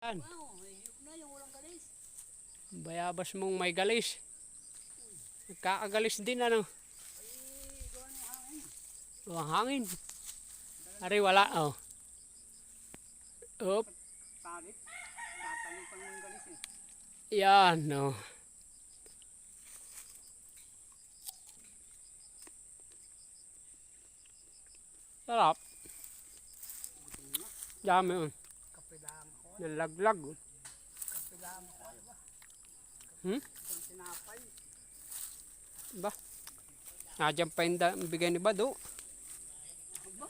Yan. Wow, ayok na yung walang galis. Bayabas mong may galis. Nagkakagalis din ano. Ay, gawa ng hangin. Ang hangin. Ari wala oh. Op. Talit. Tatalipan mo yung galis eh. Yan no. Sarap. Dami oh. Kapilang ako. Nalaglag. Kapilang ako. Ba? Itong sinapay. Ba? Nadyan pa yung bigay ni Bado. Ba?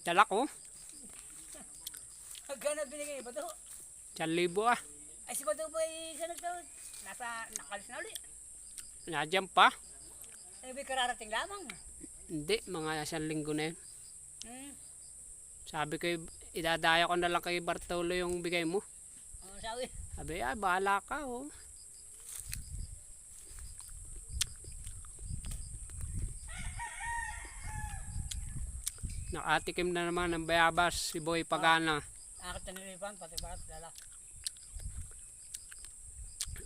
Dala ko. Gano'n binigay ba ito? 1,000 ah. Ay si Bado ba isa nakalis na ulit? Nadyan pa. Ay may kararating lamang. Hindi, mga 1 linggo na yun. Sabi ko, idadaya ko na lang kay Bartolo yung bigay mo. Sabi? Sabi, bahala ka oh. Nakatikim na naman ng bayabas si Boy Pagana. Akit na nilipan, pati barat lala.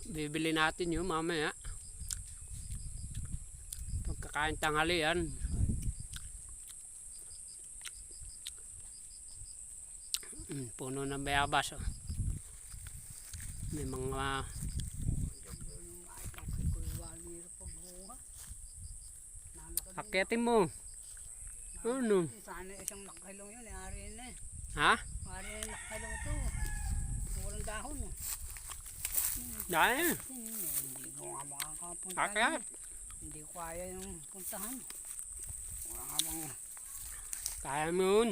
Bibili natin yun mamaya. Pagkakain tanghalian. Puno ng bayabas oh. May mga akyatin mo. Ano? Sana isang nakahilong yun, ari na eh. Ha? Ari na nakahilong ito. Walang dahon eh. Dahil. Hindi ko nga makakapunta. Akyat. Hindi ko kaya yung puntahan. Wala nga bang Kaya mo yun.